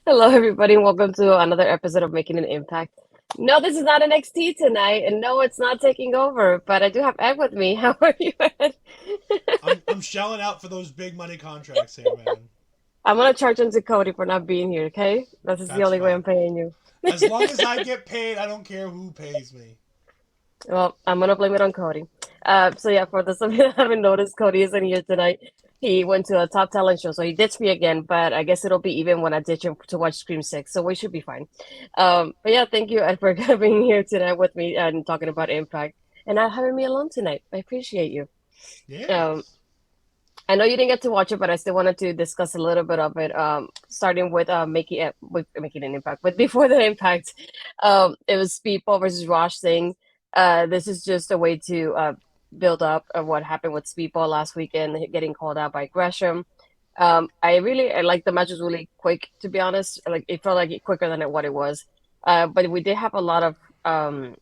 Hello, everybody, and welcome to another episode of Making an Impact. No, this is not NXT tonight, and no, it's not taking over, but I do have Ed with me. How are you, Ed? I'm shelling out for those big money contracts here, man. I'm gonna charge into Cody for not being here, okay? This is the That's only way I'm fine. paying you. As long as I get paid, I don't care who pays me. Well, I'm gonna blame it on Cody. So yeah, for those of you that haven't noticed, Cody isn't here tonight. He went to a top talent show, so he ditched me again. But I guess it'll be even when I ditch him to watch Scream Six, so we should be fine. But yeah, thank you, Ed, for being here tonight with me and talking about Impact and not having me alone tonight. I appreciate you. Um, Yes. I know you didn't get to watch it, but I still wanted to discuss a little bit of it. Starting with making an impact, but before the impact, it was Speedball versus Rosh thing. This is just a way to build up what happened with Speedball last weekend, getting called out by Gresham. I like the match was really quick, to be honest. Like it felt like quicker than what it was. But we did have a lot of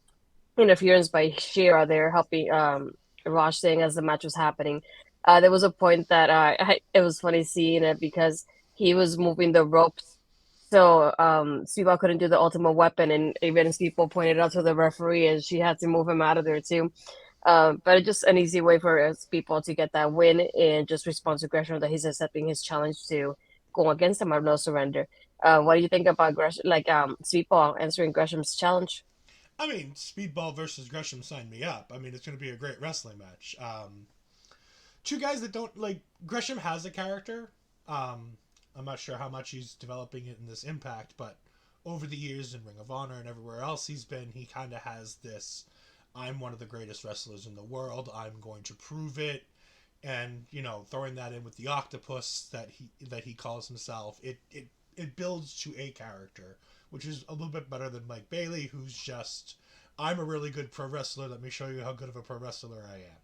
interference by Shira there helping Raj Singh as the match was happening. There was a point that it was funny seeing it because he was moving the ropes, so Siwa couldn't do the ultimate weapon, and even people pointed out to the referee, and she had to move him out of there too. But it's just an easy way for people to get that win and just respond to Gresham that he's accepting his challenge to go against him or no surrender. What do you think about Gresham, like Speedball answering Gresham's challenge? I mean, Speedball versus Gresham signed me up. I mean, it's going to be a great wrestling match. Two guys that don't like Gresham has a character. I'm not sure how much he's developing it in this Impact, but over the years in Ring of Honor and everywhere else he's been, he kind of has this. I'm one of the greatest wrestlers in the world. I'm going to prove it. And throwing that in with the octopus that he calls himself, it builds to a character, which is a little bit better than Mike Bailey, who's just, I'm a really good pro wrestler. Let me show you how good of a pro wrestler I am.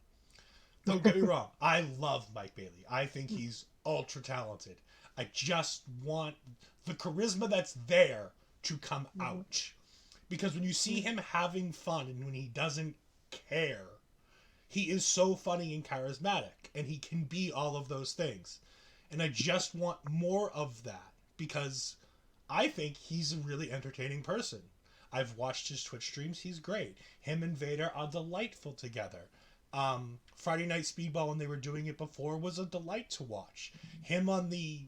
Don't get me wrong, I love Mike Bailey. I think he's ultra talented. I just want the charisma that's there to come out, because when you see him having fun and when he doesn't care, he is so funny and charismatic, and he can be all of those things. And I just want more of that because I think he's a really entertaining person. I've watched his Twitch streams. He's great. Him and Vader are delightful together. Friday Night Speedball, when they were doing it before, was a delight to watch. Him on the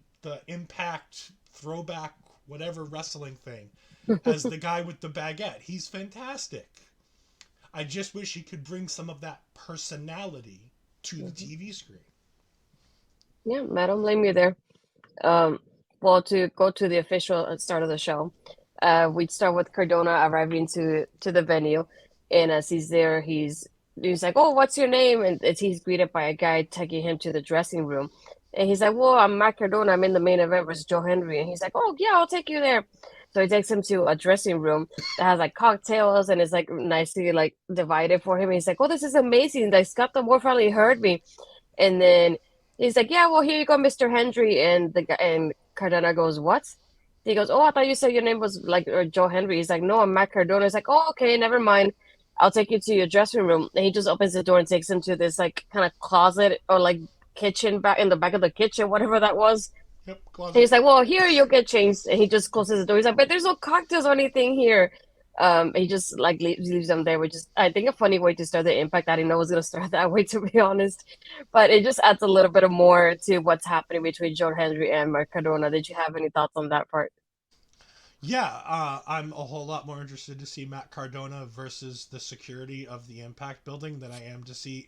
Impact throwback whatever wrestling thing as the guy with the baguette. He's fantastic. I just wish he could bring some of that personality to the TV screen. Yeah, I don't blame you there. Um, well, to go to the official start of the show, we'd start with Cardona arriving to the venue, and as he's there, he's like, "Oh, what's your name?" And he's greeted by a guy taking him to the dressing room, and he's like, "Well, I'm Matt Cardona. I'm in the main event versus Joe Hendry," and he's like, "Oh, yeah, I'll take you there." So he takes him to a dressing room that has like cocktails and is like nicely like divided for him. And he's like, "Oh, this is amazing! Like Scott the Wolf finally heard me." And then he's like, "Yeah, well, here you go, Mr. Hendry." And the guy and Cardona goes, "What?" He goes, "Oh, I thought you said your name was like Joe Hendry." He's like, "No, I'm Matt Cardona." He's like, "Oh, okay, never mind. I'll take you to your dressing room." And he just opens the door and takes him to this like kind of closet or like kitchen back in the back of the kitchen, whatever that was. Yep, And he's closet. like, "Well, here you'll get changed." And he just closes the door. He's like, "But there's no cocktails or anything here." He just like leaves them there, which is I think a funny way to start the impact. I didn't know it was gonna start that way, to be honest. But it just adds a little bit of more to what's happening between Joe Hendry and Mark Cardona. Did you have any thoughts on that part? Yeah, I'm a whole lot more interested to see Matt Cardona versus the security of the Impact building than I am to see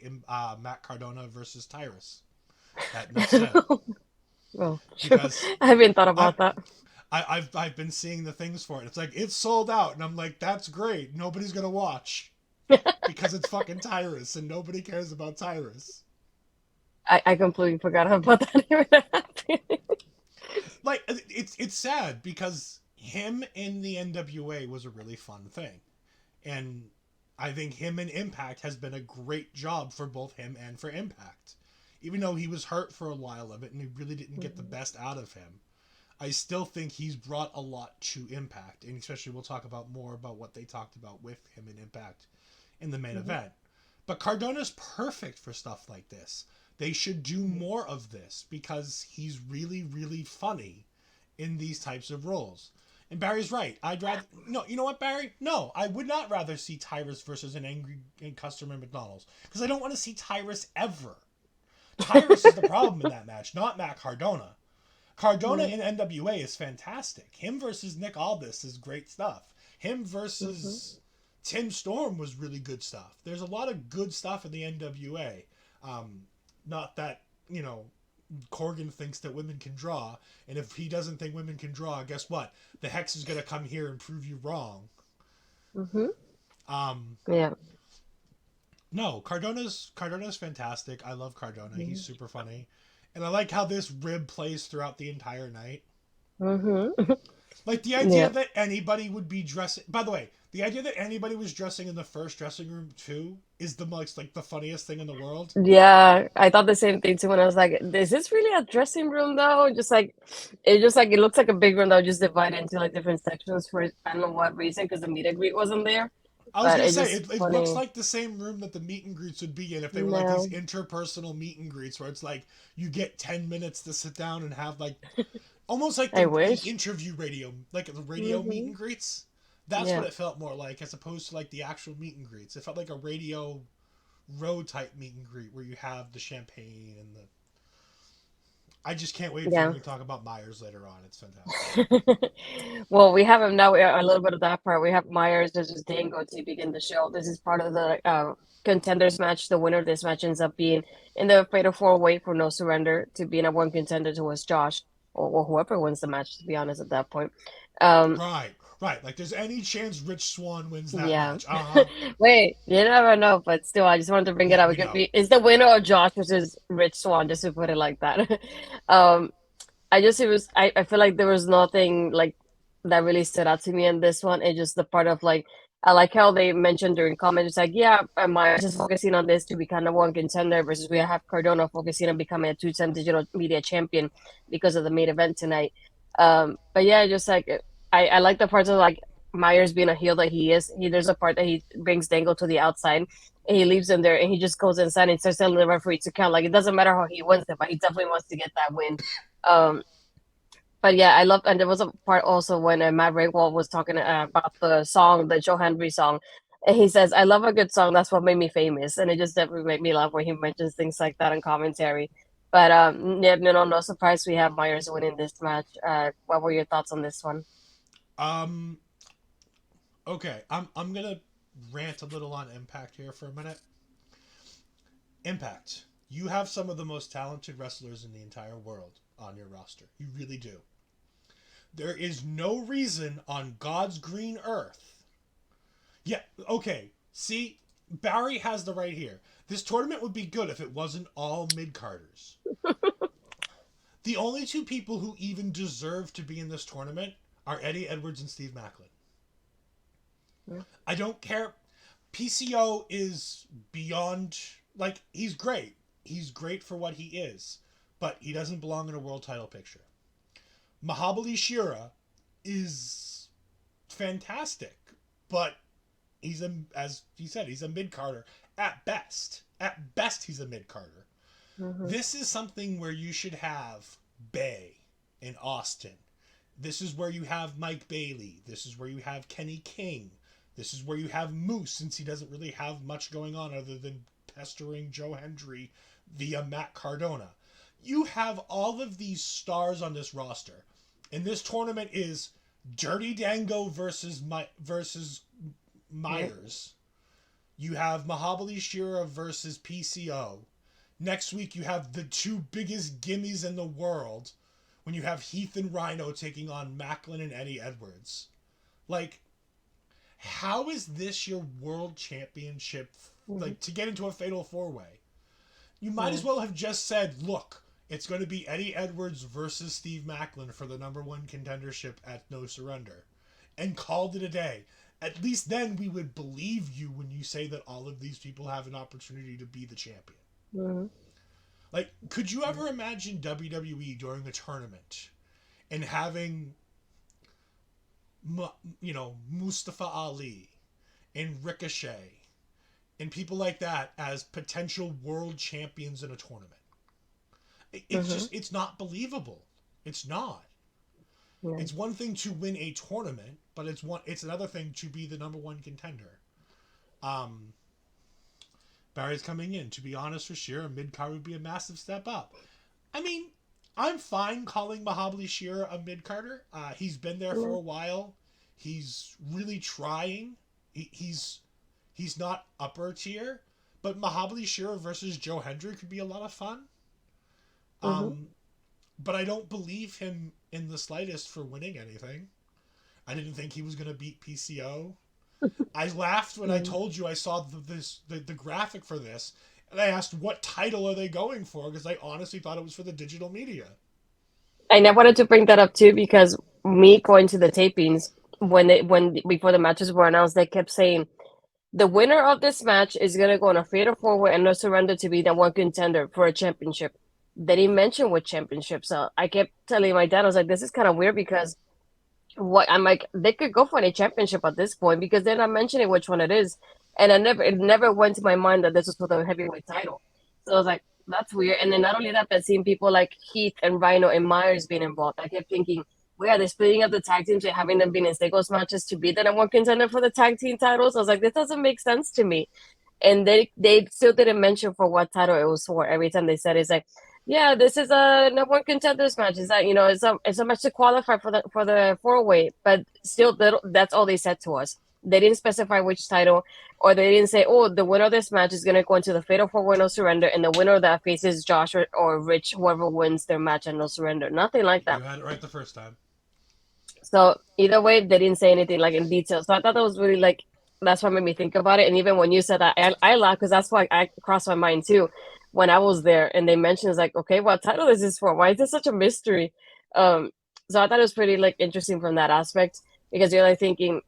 Matt Cardona versus Tyrus at Nuts 10. Oh, true. Because I haven't thought I've, about that. I've been seeing the things for it. It's like, it's sold out. And I'm like, that's great. Nobody's going to watch because it's fucking Tyrus and nobody cares about Tyrus. I completely forgot about that even happening. Like, it's sad because him in the NWA was a really fun thing. And I think him in Impact has been a great job for both him and for Impact. Even though he was hurt for a while of it and he really didn't get the best out of him, I still think he's brought a lot to Impact. And especially we'll talk about more about what they talked about with him in Impact in the main event. But Cardona's perfect for stuff like this. They should do more of this because he's really, really funny. in these types of roles. And Barry's right. I'd rather no. You know what, Barry? No, I would not rather see Tyrus versus an angry customer at McDonald's because I don't want to see Tyrus ever. Tyrus is the problem in that match, not Matt Cardona. Cardona Mm-hmm. in NWA is fantastic. Him versus Nick Aldis is great stuff. Him Mm-hmm. versus Tim Storm was really good stuff. There's a lot of good stuff in the NWA. Um, Not that, Corgan thinks that women can draw, and if he doesn't think women can draw, guess what? The Hex is going to come here and prove you wrong. Mm-hmm. Um, Yeah. no, Cardona's fantastic. I love Cardona. He's Mm-hmm. super funny, and I like how this rib plays throughout the entire night. Mm-hmm. Like the idea Yeah. that anybody would be dressing. By the way, the idea that anybody was dressing in the first dressing room too is the most like the funniest thing in the world. Yeah, I thought the same thing too when I was like, is this really a dressing room though? It looks like a big room that was just divided into like different sections for I don't know what reason because the meet and greet wasn't there. I was But gonna it's say just it looks funny. like the same room that the meet and greets would be in if they were like these No, interpersonal meet and greets where it's like you get 10 minutes to sit down and have like almost like I the wish. interview radio, like the radio meet Hmm. and greets. That's what Yeah. it felt more like as opposed to like the actual meet and greets. It felt like a radio row type meet and greet where you have the champagne and the. I just can't wait for when Yeah. we talk about Myers later on. It's fantastic. Well, we have him now. A little bit of that part. We have Myers versus Dango to begin the show. This is part of the contenders match. The winner of this match ends up being in the fatal four-way for no surrender to being a one contender towards Josh or whoever wins the match. To be honest, at that point. Um, Right, right. Like, there's any chance Rich Swan wins that yeah. match? Uh huh. Wait, you never know, but still, I just wanted to bring it Yeah, up. we It could know. be it's the winner of Josh versus Rich Swan, just to put it like that. um, I feel like there was nothing like that really stood out to me in this one. It's just the part of like I like how they mentioned during comments, it's like, yeah, Myers is focusing on this to become a one contender versus we have Cardona focusing on becoming a two-time digital media champion because of the main event tonight. But yeah, just like I like the parts of like Myers being a heel that he is. There's a part that he brings Dangle to the outside and he leaves him there and he just goes inside and starts telling the referee to count. Like it doesn't matter how he wins it, but he definitely wants to get that win. Um, but yeah, I love, and there was a part also when Matt Rakewell was talking about the song, the Joe Hendry song, and he says, "I love a good song. That's what made me famous," and it just definitely made me laugh when he mentions things like that in commentary. But yeah, no surprise we have Myers winning this match. What were your thoughts on this one? Um. Okay. I'm gonna rant a little on Impact here for a minute. Impact. You have some of the most talented wrestlers in the entire world on your roster. You really do. There is no reason on God's green earth. Yeah. Okay. See, Barry has the right here. This tournament would be good if it wasn't all mid carders. The only two people who even deserve to be in this tournament are Eddie Edwards and Steve Macklin. Yeah. I don't care. PCO is beyond, like, he's great. He's great for what he is, but he doesn't belong in a world title picture. Mahabali Shira is fantastic, but as he said, he's a mid carder at best. At best, he's a mid carder. Mm-hmm. This is something where you should have Bay in Austin. This is where you have Mike Bailey. This is where you have Kenny King. This is where you have Moose, since he doesn't really have much going on other than pestering Joe Hendry via Matt Cardona. You have all of these stars on this roster, and this tournament is Dirty Dango versus Yeah. Myers. You have Mahabali Shira versus PCO. Next week, you have the two biggest gimmies in the world when you have Heath and Rhino taking on Macklin and Eddie Edwards. Like, how is this your world championship? Mm-hmm. Like, to get into a fatal four way, you might Yeah. as well have just said, look, it's going to be Eddie Edwards versus Steve Macklin for the number one contendership at No Surrender, and called it a day. At least then we would believe you when you say that all of these people have an opportunity to be the champion. Mm-hmm. Like, could you ever imagine WWE during a tournament and having, Mustafa Ali and Ricochet and people like that as potential world champions in a tournament? It's Mm-hmm. just, it's not believable. It's not. Yeah. It's one thing to win a tournament, but it's another thing to be the number one contender. Um, Barry's coming in. To be honest, for sure, a mid card would be a massive step up. I mean, I'm fine calling Mahabali Shira a mid carder. He's been there for Yeah. a while. He's really trying. He's not upper tier, but Mahabali Shira versus Joe Hendry could be a lot of fun. Mm-hmm. Um, but I don't believe him in the slightest for winning anything. I didn't think he was going to beat PCO. I laughed when I Mm. told you I saw the graphic for this, and I asked what title are they going for because I honestly thought it was for the digital media. And I wanted to bring that up too because me going to the tapings when before the matches were announced, they kept saying the winner of this match is gonna go on a fatal four way and no surrender to be the one contender for a championship. They didn't mention what championship, so I kept telling my dad, I was like, this is kind of weird because what I'm like, they could go for any championship at this point because they're not mentioning which one it is. And it never went to my mind that this was for the heavyweight title. So I was like, that's weird. And then not only that, but seeing people like Heath and Rhino and Myers being involved, I kept thinking, where are they splitting up the tag teams and having them be in singles matches to be the number one contender for the tag team titles? I was like, this doesn't make sense to me. And they still didn't mention for what title it was for. Every time they said it's like, yeah, this is a number one contenders match. Is that it's a match to qualify for the four way, but still that's all they said to us. They didn't specify which title, or they didn't say, oh, the winner of this match is gonna go into the fatal four way no surrender, and the winner of that faces Josh or Rich, whoever wins their match and no surrender. Nothing like that. You had it right the first time. So either way, they didn't say anything like in detail. So I thought that was really like that's what made me think about it. And even when you said that, I laughed because that's why I crossed my mind too when I was there and they mentioned it's like, okay, what title is this for? Why is this such a mystery? Um, so I thought it was pretty like interesting from that aspect because you're like thinking,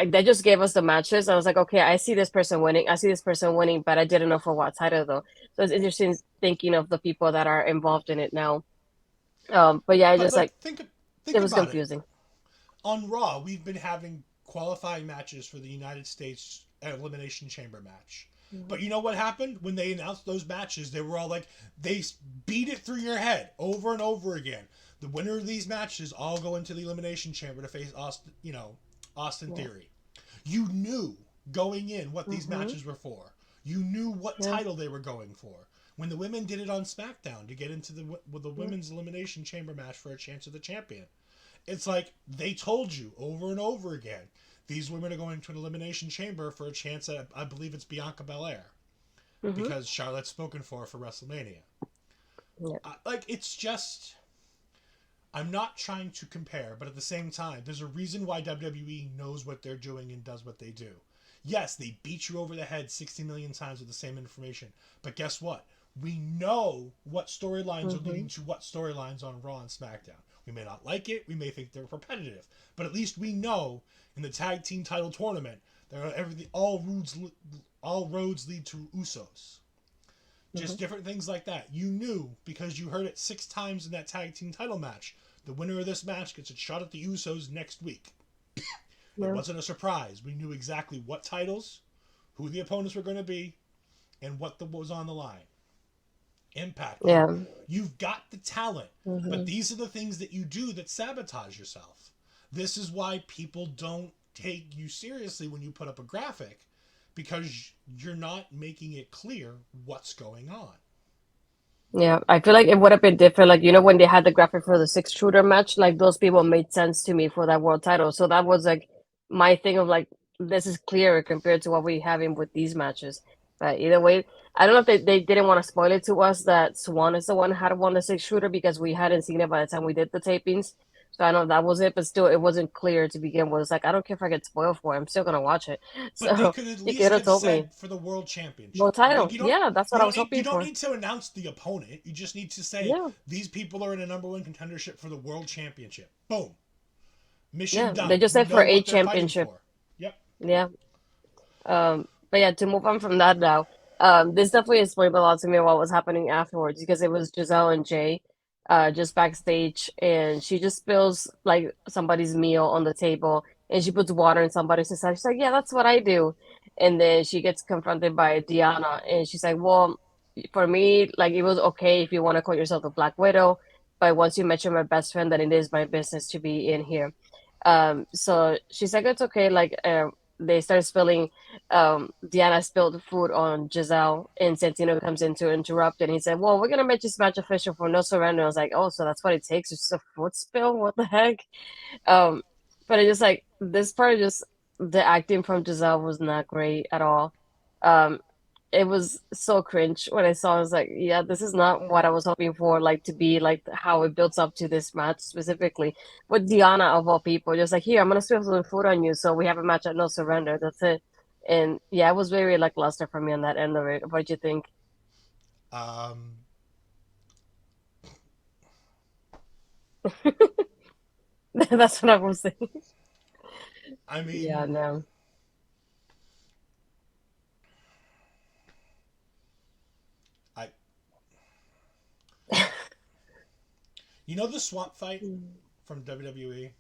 they just gave us the matches. I was like, okay, I see this person winning, I see this person winning, but I didn't know for what title though. So it's interesting thinking of the people that are involved in it now. But yeah, I But just like like think it was about it. confusing. On Raw, we've been having qualifying matches for the United States Elimination Chamber match. But you know what happened when they announced those matches? They were all like, they beat it through your head over and over again. The winner of these matches all go into the Elimination Chamber to face Austin, Austin Yeah. Theory. You knew going in what these Mm-hmm. matches were for. You knew what Yeah. title they were going for. When the women did it on SmackDown to get into the Yeah. women's elimination chamber match for a chance of the champion, it's like they told you over and over again. These women are going to an elimination chamber for a chance at, I believe it's Bianca Belair, Mm-hmm. because Charlotte's spoken for WrestleMania. Yeah. Like, it's just. I'm not trying to compare, but at the same time, there's a reason why WWE knows what they're doing and does what they do. Yes, they beat you over the head 60 million times with the same information, but guess what? We know what storylines are Mm-hmm. leading to what storylines on Raw and SmackDown. We may not like it, we may think they're repetitive, but at least we know in the tag team title tournament there are everything all roads lead to Usos. Mm-hmm. Just different things like that. You knew because you heard it 6 times in that tag team title match. The winner of this match gets a shot at the Usos next week. It Yeah. wasn't a surprise. We knew exactly what titles, who the opponents were going to be, and was on the line. Impact. Yeah. You've got the talent, but Mm-hmm. these are the things that you do that sabotage yourself. This is why people don't take you seriously when you put up a graphic, because you're not making it clear what's going on. Yeah. I feel like it would have been different. Like, when they had the graphic for the six shooter match, like those people made sense to me for that world title. So that was like my thing of like, this is clearer compared to what we having with these matches. But either way, I don't know if they didn't want to spoil it to us that Swan is the one who had won the six shooter because we hadn't seen it by the time we did the tapings. So I know that was it, but still, it wasn't clear to begin with. It's like, I don't care if I get spoiled for it. I'm still going to watch it. But they So could at you could least have have told me. said for the world championship. World Like, title. Yeah, that's what I was you hoping don't for. need to announce the opponent. You just need to say Yeah. these people are in a number one contendership for the world championship. Boom. Mission Yeah. They done. just You said for know a what they're fighting championship. for. Yep. Yeah. But yeah, to move on from that now, this definitely explained a lot to me what was happening afterwards because it was Giselle and Jay, just backstage, and she just spills like somebody's meal on the table, and she puts water in somebody's side. She's like, "Yeah, that's what I do," and then she gets confronted by Diana, and she's like, "Well, for me, like it was okay if you want to call yourself the Black Widow." but once you mention my best friend, then it is my business to be in here. So she's like, it's okay. Like, they start spilling. Diana spilled food on Giselle, and Santino comes in to interrupt, and he said, "Well, we're gonna make this match official for no surrender." I was like, "Oh, so that's what it takes? It's just a foot spill? What the heck?" Um, but it just like this part, just the acting from Giselle was not great at all. Um, it was so cringe when I saw. I was like, yeah, this is not what I was hoping for. Like to be like how it builds up to this match specifically with Diana of all people. Just like, here, I'm gonna spill some food on you, so we have a match at No Surrender. That's it. And yeah, it was very lackluster for me on that end of it. What did you think? Um, That's what I was saying. I Yeah, mean, no. I the swamp fight from WWE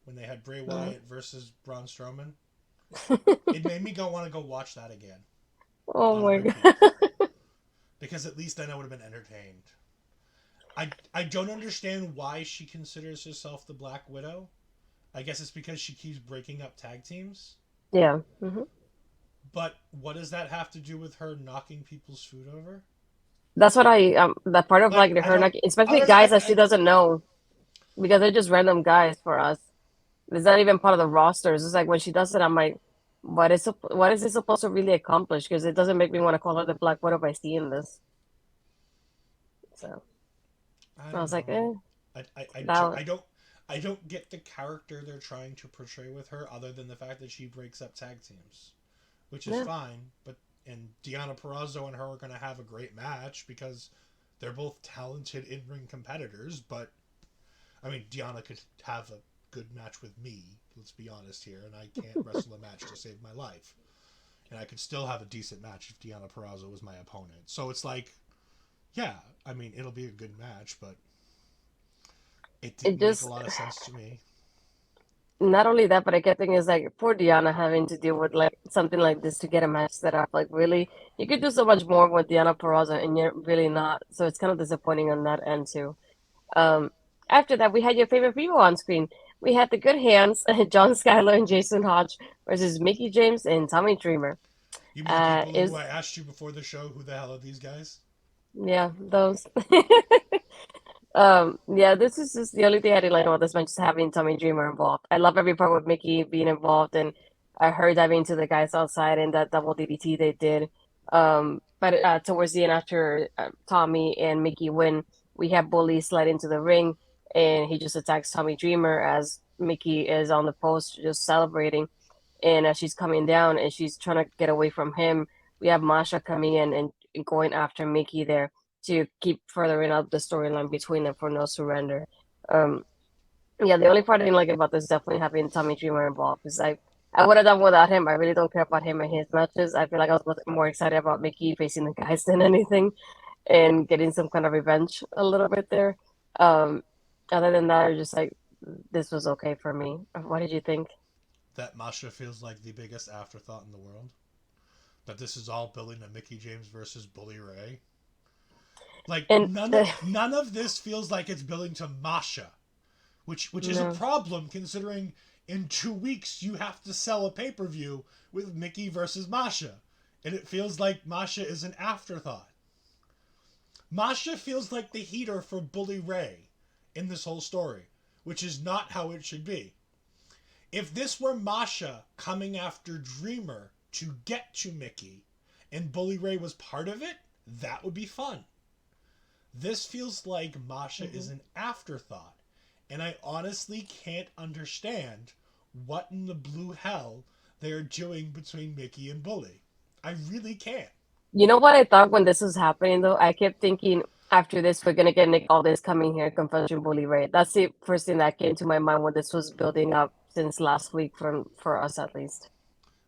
when they had Bray Mhm. Wyatt versus Braun Strowman. It made me want to go watch that again Oh on my repeat God. because at least then I would have been entertained. I don't understand why she considers herself the Black Widow. I guess it's because she keeps breaking up tag teams. Yeah. Hmm. But what does that have to do with her knocking people's food over? That's what that part of Like like I her don't. not, especially I, guys that I, she I doesn't know because they're just random guys for us. It's not even part of the rosters. It's like when she does it, I'm like, what is it supposed to really accomplish? Because it doesn't make me want to call her the Black Widow by seeing this. So I I don't was like, know. that I don't. I don't get the character they're trying to portray with her, other than the fact that she breaks up tag teams, which is yeah. fine. But and Deonna Purrazzo and her are going to have a great match because they're both talented in-ring competitors. But I mean, Deonna could have a good match with me. Let's be honest here, and I can't wrestle a match to save my life. And I could still have a decent match if Deonna Purrazzo was my opponent. So it's like, yeah, I mean, it'll be a good match, but it It didn't make a just lot of sense to me. not only that, but I kept thinking it's like poor Diana having to deal with like something like this to get a match set up. Like really, you could do so much more with Diana Peraza, and you're really not. So it's kind of disappointing on that end too. Um, After that, we had your favorite people on screen. We had the good hands, John Schuyler and Jason Hodge versus Mickie James and Tommy Dreamer. You mean the people who Is I asked you before the show, who the hell are these guys? yeah, those. Yeah, this is just the only thing I didn't like about this match is having Tommy Dreamer involved. I love every part with Mickie being involved, and I heard diving to the guys outside and that double DDT they did. But towards the end, after Tommy and Mickie win, we have Bully slide into the ring, and he just attacks Tommy Dreamer as Mickie is on the post just celebrating. And as she's coming down and she's trying to get away from him, we have Masha coming in and going after Mickie there to keep furthering up the storyline between them for No Surrender. Um, yeah, the only part I didn't like about this is definitely having Tommy Dreamer involved. Because I would have done without him. I really don't care about him and his matches. I feel like I was more excited about Mickie facing the guys than anything and getting some kind of revenge a little bit there. Um, Other than that, I was just like, this was okay for me. What did you think? That Masha feels like the biggest afterthought in the world. That this is all building to Mickey James versus Bully Ray. Like And none of this feels like it's building to Masha, which is a no. problem considering in 2 weeks you have to sell a pay per view with Mickey versus Masha, and it feels like Masha is an afterthought. Masha feels like the heater for Bully Ray in this whole story, which is not how it should be. If this were Masha coming after Dreamer to get to Mickey and Bully Ray was part of it, that would be fun. This feels like Masha is Mhm. an afterthought, and I honestly can't understand what in the blue hell they are doing between Mickey and Bully. I really can't. You know what I thought when this was happening though? I kept thinking after this we're gonna get Nick Aldis coming here, Confession Bully Ray. That's the first thing that came to my mind when this was building up since last week for us at least.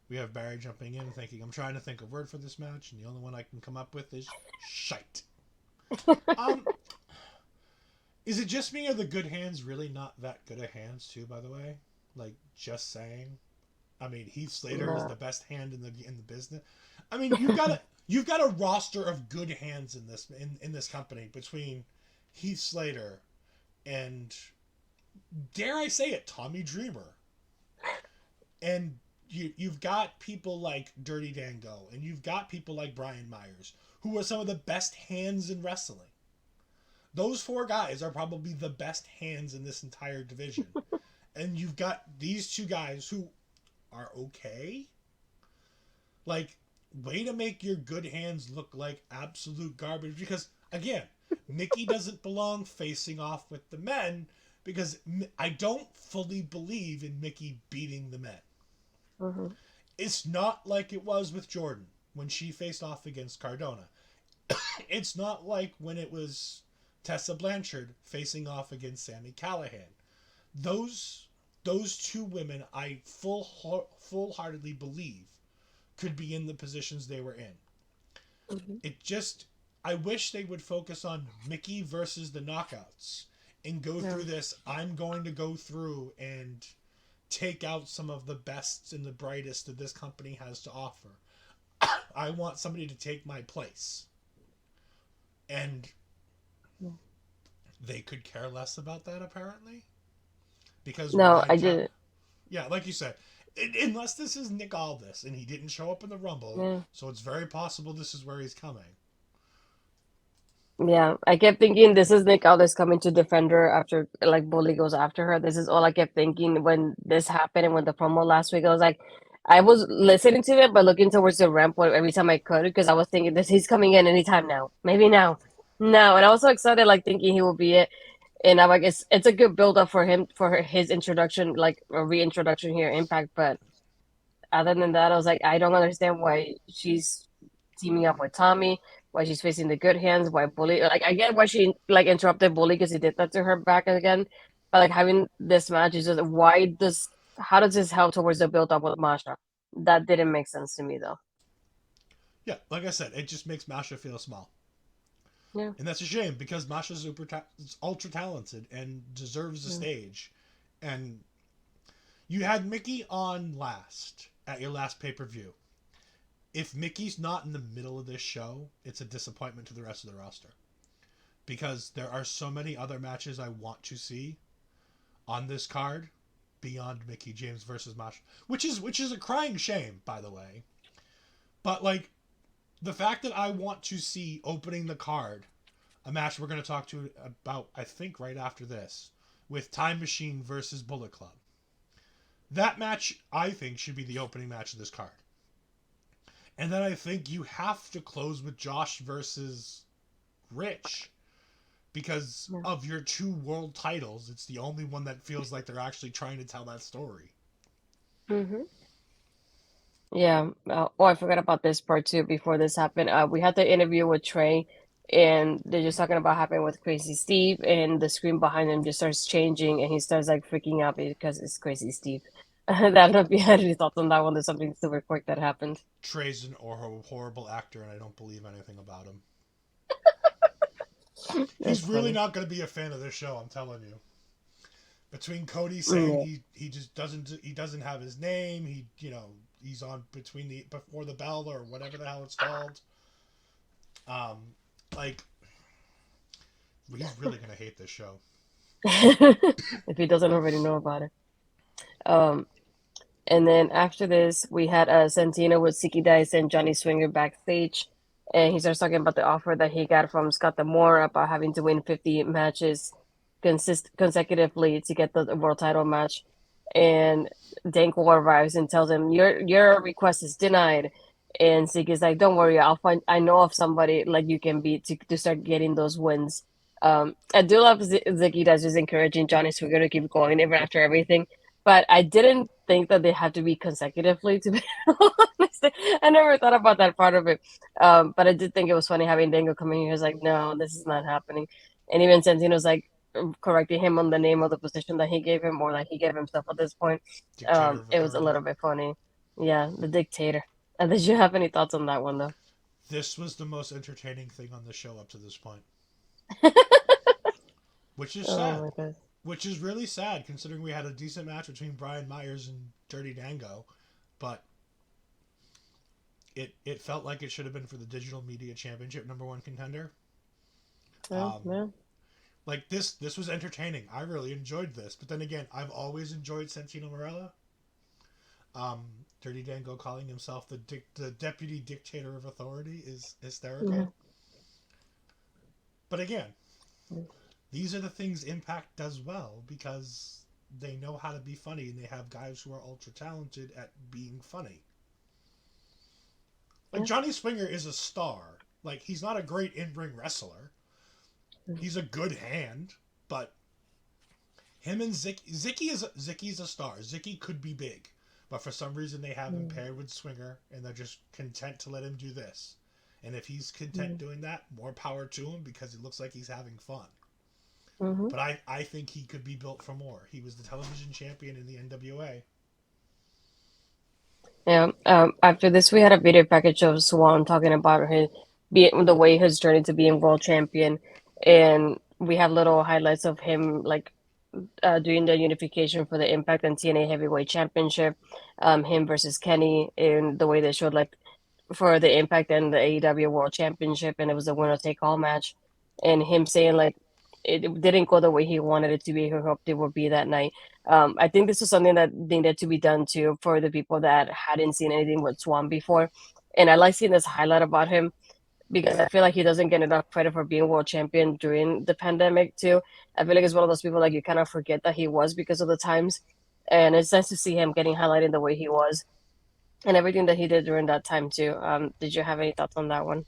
We have Barry jumping in thinking, I'm trying to think of a word for this match, and the only one I can come up with is shite. Um, is it just me or the good hands really not that good at hands too, by the way? Like, just saying. I mean, Heath Slater is No. the best hand in the business. I mean, you've got a roster of good hands in this company between Heath Slater, and dare I say it, Tommy Dreamer. And you've got people like Dirty Dango, and you've got people like Brian Myers, who are some of the best hands in wrestling. Those four guys are probably the best hands in this entire division. And you've got these two guys who are okay. Like, way to make your good hands look like absolute garbage. Because, again, Mickie doesn't belong facing off with the men because I don't fully believe in Mickie beating the men. Mm-hmm. It's not like it was with Jordynne when she faced off against Cardona. It's not like when it was Tessa Blanchard facing off against Sami Callihan. Those two women, I full-heartedly believe, could be in the positions they were in. Mm-hmm. It just, I wish they would focus on Mickie versus the Knockouts and go through this. I'm going to go through and take out some of the best and the brightest that this company has to offer. I want somebody to take my place. And they could care less about that, apparently. Because No, I didn't. yeah, like you said, unless this is Nick Aldis and he didn't show up in the Rumble, Yeah. so it's very possible this is where he's coming. Yeah, I kept thinking this is Nick Aldis coming to defend her after like Bully goes after her. This is all I kept thinking when this happened and when the promo last week. I was like, I was listening to it but looking towards the ramp every time I could because I was thinking this he's coming in anytime now, maybe now, no, and I was so excited like thinking he will be it, and I'm like it's a good build up for him for his introduction like a reintroduction here Impact, but other than that I was like I don't understand why she's teaming up with Tommy, why she's facing the good hands, why Bully. Like I get why she like interrupted Bully because he did that to her back again, but like having this match is just why does how does this help towards the build up with Masha? That didn't make sense to me though. Yeah, like I said, it just makes Masha feel small. Yeah. And that's a shame because Masha's ultra talented and deserves the stage. And you had Mickie on last at your last pay-per-view. If Mickey's not in the middle of this show, it's a disappointment to the rest of the roster. Because there are so many other matches I want to see on this card beyond Mickie James versus Masha, which is a crying shame, by the way. But like the fact that I want to see opening the card a match we're going to talk to about, I think, right after this, with Time Machine versus Bullet Club. That match, I think, should be the opening match of this card. And then I think you have to close with Josh versus Rich because of your two world titles. It's the only one that feels like they're actually trying to tell that story. Mm-hmm. Yeah. Oh, I forgot about this part too. Before this happened, we had the interview with Trey, and they're just talking about happening with Crazy Steve, and the screen behind him just starts changing, and he starts like freaking out because it's Crazy Steve. I don't know if you had any thoughts on that one. There's something super quick that happened. Trey's an horrible actor, and I don't believe anything about him. He's really not going to be a fan of this show, I'm telling you. Between Cody saying he just doesn't have his name, he's on before the bell or whatever the hell it's called. Like he's really gonna hate this show if he doesn't already know about it. And then after this, we had Santino with Siki Dice and Johnny Swinger backstage, and he starts talking about the offer that he got from Scott D'Amore about having to win 50 matches consecutively to get the world title match. And Danko arrives and tells him, "Your request is denied." And Zigg's like, "Don't worry, I know of somebody like you can beat to start getting those wins." I do love Ziggy that's just encouraging Johnny Swinger to keep going even after everything. But I didn't think that they had to be consecutively, to be honest. I never thought about that part of it. But I did think it was funny having Dango come in here. He was like, "No, this is not happening." And even Santino's like correcting him on the name of the position that he gave him or that he gave himself at this point. Dictator of It was a little bit funny. Yeah, the dictator. Did you have any thoughts on that one though? This was the most entertaining thing on the show up to this point. Which is sad. My God. Which is really sad considering we had a decent match between Brian Myers and Dirty Dango, but it felt like it should have been for the Digital Media Championship #1 contender. Yeah. Like this was entertaining. I really enjoyed this. But then again, I've always enjoyed Santino Marella. Dirty Dango calling himself the deputy dictator of authority is Yeah. hysterical. But again, these are the things Impact does well because they know how to be funny and they have guys who are ultra talented at being funny. Like Yeah. Johnny Swinger is a star. Like he's not a great in-ring wrestler. He's a good hand, but him and Zicky's a star. Zicky could be big, but for some reason they have him paired with Swinger, and they're just content to let him do this. And if he's content doing that, more power to him because it looks like he's having fun. Mm-hmm. But I think he could be built for more. He was the television champion in the NWA. Yeah. After this, we had a video package of Swan talking about his being the way his journey to being world champion, and we have little highlights of him like doing the unification for the Impact and TNA Heavyweight Championship, him versus Kenny, and the way they showed like for the Impact and the AEW World Championship, and it was a winner take all match, and him saying like it didn't go the way he wanted it to be. He hoped it would be that night. I think this is something that needed to be done too for the people that hadn't seen anything with Swan before, and I like seeing this highlight about him because I feel like he doesn't get enough credit for being world champion during the pandemic too. I feel like it's one of those people like you kind of forget that he was because of the times, and it's nice to see him getting highlighted the way he was and everything that he did during that time too. Did you have any thoughts on that one?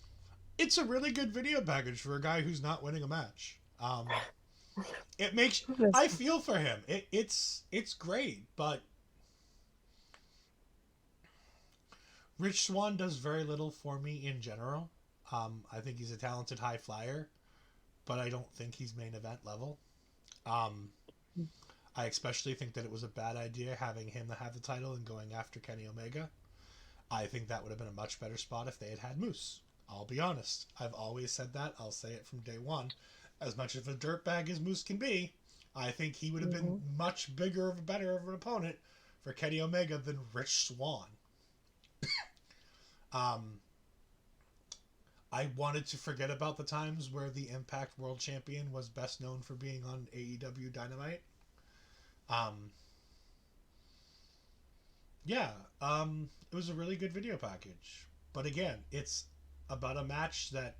It's a really good video package for a guy who's not winning a match. It makes I feel for him. It's great, but Rich Swann does very little for me in general. I think he's a talented high flyer, but I don't think he's main event level. Um, I especially think that it was a bad idea having him have the title and going after Kenny Omega. I think that would have been a much better spot if they had had Moose. I'll be honest. I've always said that. I'll say it from day one. As much of a dirtbag as Moose can be, I think he would have been Mhm. much bigger of a better of an opponent for Kenny Omega than Rich Swann. Um, I wanted to forget about the times where the Impact World Champion was best known for being on AEW Dynamite. Um, yeah, it was a really good video package. But again, it's about a match that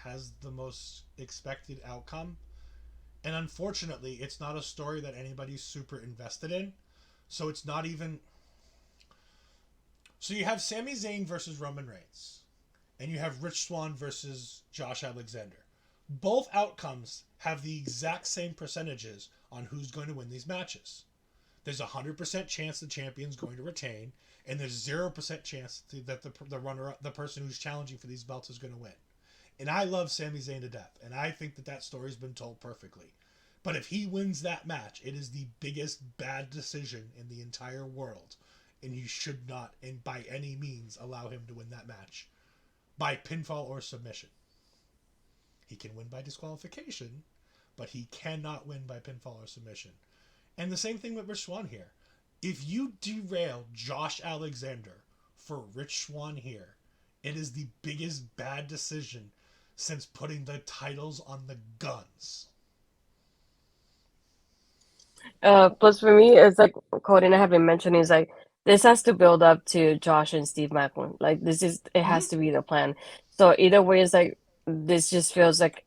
has the most expected outcome. And unfortunately, it's not a story that anybody's super invested in. So it's not even. So you have Sami Zayn versus Roman Reigns, and you have Rich Swann versus Josh Alexander. Both outcomes have the exact same percentages on who's going to win these matches. There's a 100% chance the champion's going to retain, and there's 0% chance that the runner up, the person who's challenging for these belts, is going to win. And I love Sami Zayn to death, and I think that that story's been told perfectly. But if he wins that match, it is the biggest bad decision in the entire world, and you should not, and by any means, allow him to win that match by pinfall or submission. He can win by disqualification, but he cannot win by pinfall or submission. And the same thing with Rich Swann here. If you derail Josh Alexander for Rich Swann here, it is the biggest bad decision since putting the titles on the guns. Plus for me, it's like Cody and I have been mentioning, is like this has to build up to Josh and Steve Macklin. Like this is it has Mm-hmm. to be the plan. So either way, it's like this just feels like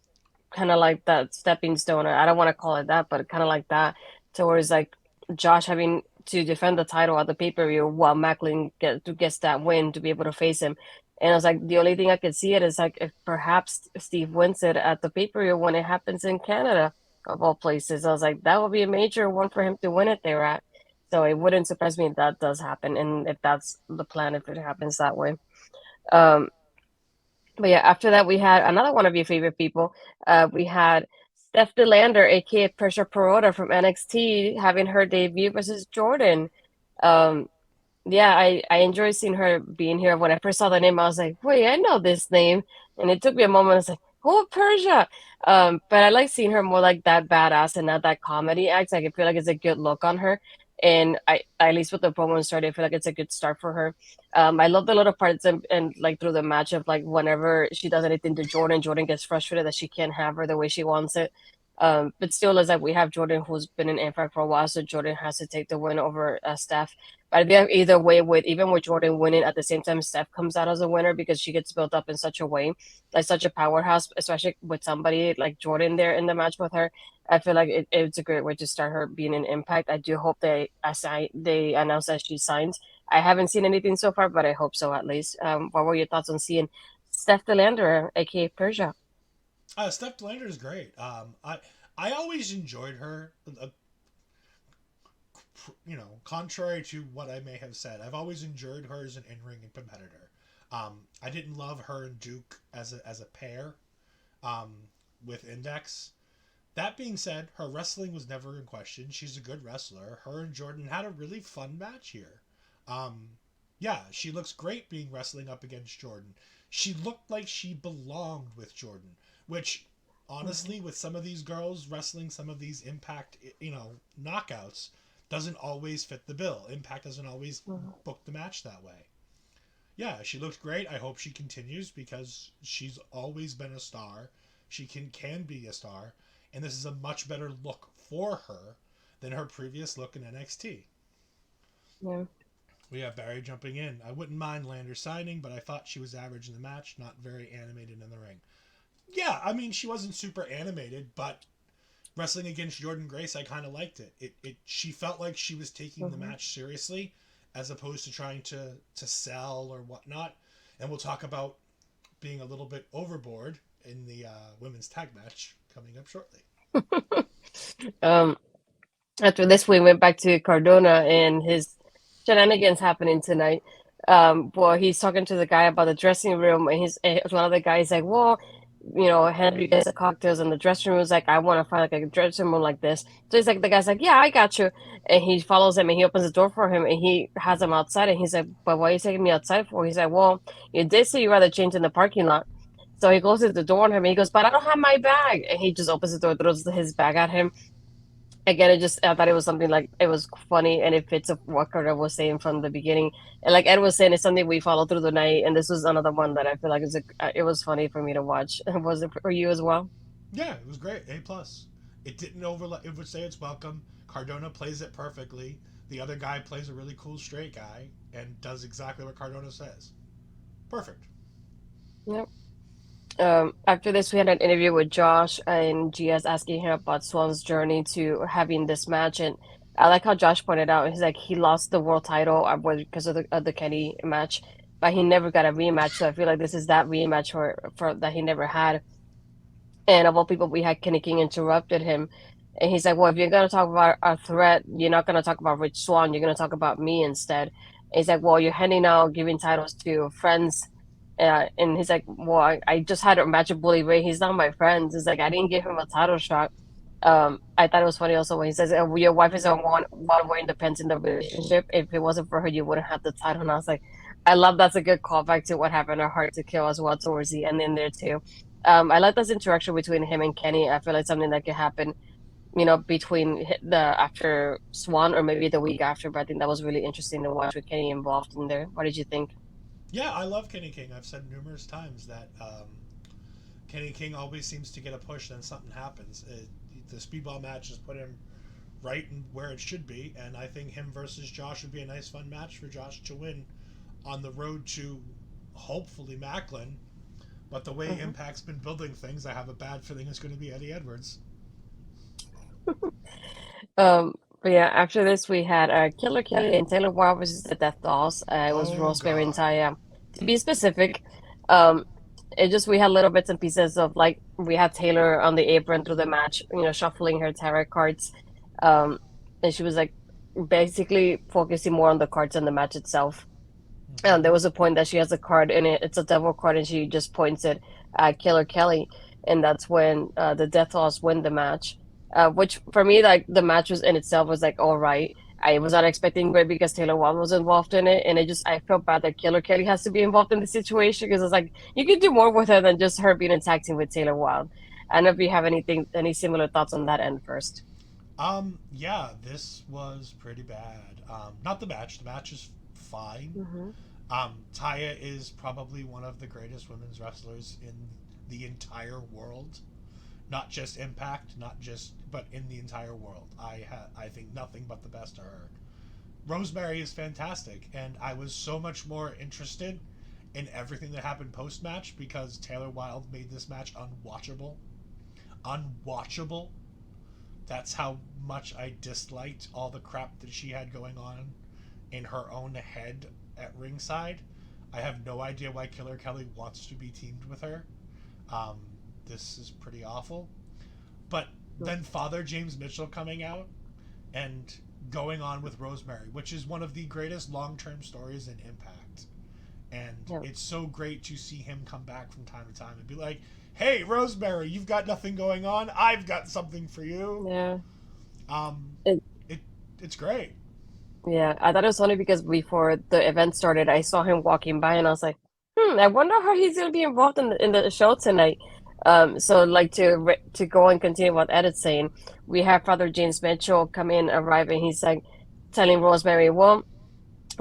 kind of like that stepping stone, or I don't want to call it that, but kind of like that, towards like Josh having to defend the title at the pay-per-view while Macklin gets that win to be able to face him. And I was like, the only thing I could see it is like if perhaps Steve wins it at the pay-per-view when it happens in Canada, of all places. I was like, that would be a major one for him to win it there at. So it wouldn't surprise me if that does happen, and if that's the plan, if it happens that way. Um, but yeah, after that, we had another one of your favorite people. We had Steph de Lander, aka Pressure Perota from NXT, having her debut versus Jordynne. Um, yeah, I enjoy seeing her being here. When I first saw the name, I was like, wait, I know this name. And it took me a moment. I was like, oh, Persia. But I like seeing her more like that badass and not that comedy act. Like, I feel like it's a good look on her. And I, at least with the promo started, I feel like it's a good start for her. I love the little parts and like through the match of like whenever she does anything to Jordynne, Jordynne gets frustrated that she can't have her the way she wants it. But still, it's like we have Jordynne, who's been in Impact for a while, so Jordynne has to take the win over Steph. But I think either way, with even with Jordynne winning at the same time, Steph comes out as a winner because she gets built up in such a way, like such a powerhouse, especially with somebody like Jordynne there in the match with her. I feel like it's a great way to start her being an Impact. I do hope they announce that she signs. I haven't seen anything so far, but I hope so at least. What were your thoughts on seeing Steph de Lander, aka Persia? Steph de Lander is great. I always enjoyed her. Contrary to what I may have said, I've always enjoyed her as an in-ring competitor. I didn't love her and Duke as a pair um, with Index. That being said, her wrestling was never in question. She's a good wrestler. Her and Jordynne had a really fun match here. Um, yeah, she looks great being wrestling up against Jordynne. She looked like she belonged with Jordynne, which Mhm. honestly, with some of these girls wrestling some of these Impact, knockouts, doesn't always fit the bill. Impact doesn't always Mhm. book the match that way. Yeah, she looked great. I hope she continues because she's always been a star. She can be a star, and this is a much better look for her than her previous look in NXT. Yeah. We have Barry jumping in. I wouldn't mind Lander signing, but I thought she was average in the match, not very animated in the ring. Yeah, I mean she wasn't super animated, but wrestling against Jordynne Grace, I kind of liked it. It she felt like she was taking the Mhm. match seriously, as opposed to trying to sell or whatnot. And we'll talk about being a little bit overboard in the women's tag match coming up shortly. um, After this, we went back to Cardona and his shenanigans happening tonight. Well, he's talking to the guy about the dressing room, and one of the guys like, "Well, Henry gets the cocktails in the dressing room." Is like, "I want to find like a dressing room like this." So he's like, the guy's like, "Yeah, I got you," and he follows him and he opens the door for him and he has him outside and he's like, "But why are you taking me outside for?" He's like, "Well, you did say you rather change in the parking lot." So he closes the door on him and he goes, "But I don't have my bag," and he just opens the door, throws his bag at him. Again, I thought it was something like it was funny and it fits of what Carter was saying from the beginning. And like Ed was saying, it's something we follow through the night. And this was another one that I feel like it was funny for me to watch. Was it for you as well? Yeah, it was great. A plus. It didn't overlap. It would say it's welcome. Cardona plays it perfectly. The other guy plays a really cool straight guy and does exactly what Cardona says. Perfect. Yep. After this, we had an interview with Josh and GS asking him about Swan's journey to having this match. And I like how Josh pointed out, he's like, he lost the world title because of the Kenny match, but he never got a rematch. So I feel like this is that rematch for that he never had. And of all people, we had Kenny King interrupted him. And he's like, "Well, if you're going to talk about a threat, you're not going to talk about Rich Swan. You're going to talk about me instead." And he's like, "Well, you're handing out giving titles to friends." And he's like, "Well, I just had a match with Bully Ray. He's not my friend." He's like, "I didn't give him a title shot." I thought it was funny also when he says, "Your wife is the one wearing the pants in the relationship. If it wasn't for her, you wouldn't have the title." And I was like, I love that's a good callback to what happened at Hard to Kill as well towards the end in there too. I like this interaction between him and Kenny. I feel like something that could happen, between the after Swan or maybe the week after. But I think that was really interesting to watch with Kenny involved in there. What did you think? Yeah, I love Kenny King. I've said numerous times that Kenny King always seems to get a push, then something happens. The speedball match has put him right in where it should be, and I think him versus Josh would be a nice, fun match for Josh to win on the road to hopefully Macklin. But the way Hmm. Impact's been building things, I have a bad feeling it's going to be Eddie Edwards. But yeah, after this we had Killer Kelly and Taylor Wilde versus the Death Dolls. It was Oh Rosemary and God. Taya. To be specific, um, it just we had little bits and pieces of like we had Taylor on the apron through the match, shuffling her tarot cards, um, and she was like basically focusing more on the cards than the match itself. There Mm-hmm. was a point that she has a card and it's a devil card and she just points it at Killer Kelly, and that's when the Death Loss win the match. Which for me, like the match was in itself was like all right. I was not expecting great because Taylor Wilde was involved in it, and I felt bad that Killer Kelly has to be involved in the situation because it's like you could do more with her than just her being attacked with Taylor Wilde. I don't know if you have any similar thoughts on that end first. Yeah, this was pretty bad. Not the match. The match is fine. Hmm. Taya is probably one of the greatest women's wrestlers in the entire world. not just Impact, not just but in the entire world. I think nothing but the best of her. Rosemary is fantastic, and I was so much more interested in everything that happened post match because Taylor Wilde made this match unwatchable. Unwatchable. That's how much I disliked all the crap that she had going on in her own head at ringside. I have no idea why Killer Kelly wants to be teamed with her. Um, this is pretty awful. But then Father James Mitchell coming out and going on with Rosemary, which is one of the greatest long-term stories in Impact. And it's so great to see him come back from time to time and be like, hey, Rosemary, you've got nothing going on. I've got something for you. Yeah. It, it's great. Yeah, I thought it was funny because before the event started, I saw him walking by, and I was like, I wonder how he's gonna be involved in the show tonight. So like to go and continue what Ed's saying, we have Father James Mitchell come in, arrive, and he's like telling Rosemary, well,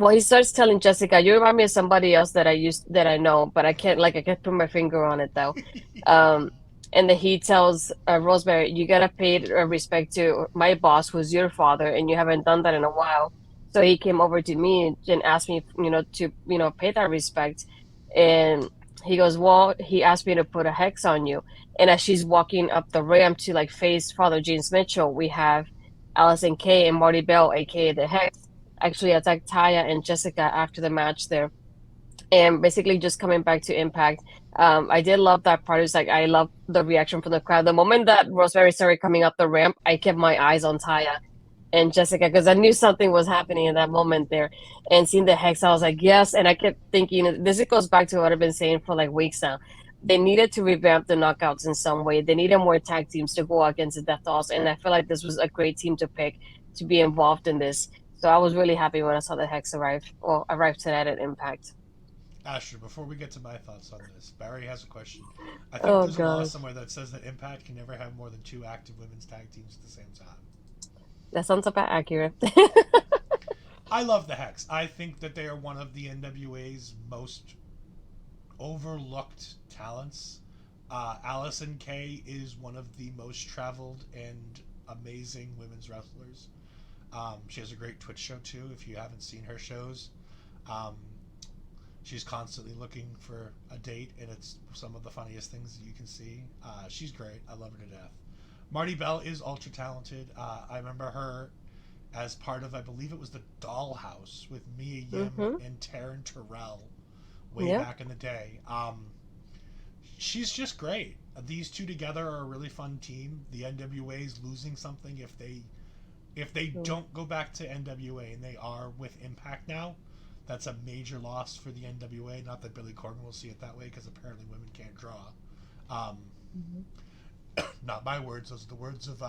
he starts telling Jessica, you remind me of somebody else that I know, but I can't put my finger on it though. Um, and then he tells Rosemary, you gotta pay respect to my boss, who's your father, and you haven't done that in a while. So he came over to me and asked me, to pay that respect. And he goes, well, he asked me to put a hex on you. And as she's walking up the ramp to like face Father James Mitchell, we have Allison Kay and Marty Bell, aka the Hex, actually attacked Taya and Jessica after the match there. And basically just coming back to Impact, I did love that part. It's like I love the reaction from the crowd. The moment that Rosemary started coming up the ramp, I kept my eyes on Taya and Jessica because I knew something was happening in that moment there. And seeing the Hex, I was like, yes. And I kept thinking, this goes back to what I've been saying for like weeks now. They needed to revamp the knockouts in some way. They needed more tag teams to go against the Death Dollz. And I feel like this was a great team to pick to be involved in this. So I was really happy when I saw the Hex arrive tonight at Impact. Astrid, before we get to my thoughts on this, Barry has a question. I think Oh there's a law god, somewhere that says that Impact can never have more than two active women's tag teams at the same time. that sounds about accurate. I love the Hex. I think that they are one of the NWA's most overlooked talents. Allison Kay is one of the most traveled and amazing women's wrestlers. She has a great Twitch show too. If you haven't seen her shows, um, she's constantly looking for a date, and it's some of the funniest things that you can see. She's great. I love her to death. Marty Bell is ultra talented. I remember her as part of, I believe it was the Dollhouse with Mia Yim Mm-hmm. and Taryn Terrell way Yeah. back in the day. She's just great. These two together are a really fun team. The NWA's losing something if they don't go back to NWA and they are with Impact now. That's a major loss for the NWA. Not that Billy Corgan will see it that way, because apparently women can't draw. Um, Mm-hmm. Not my words; those are the words of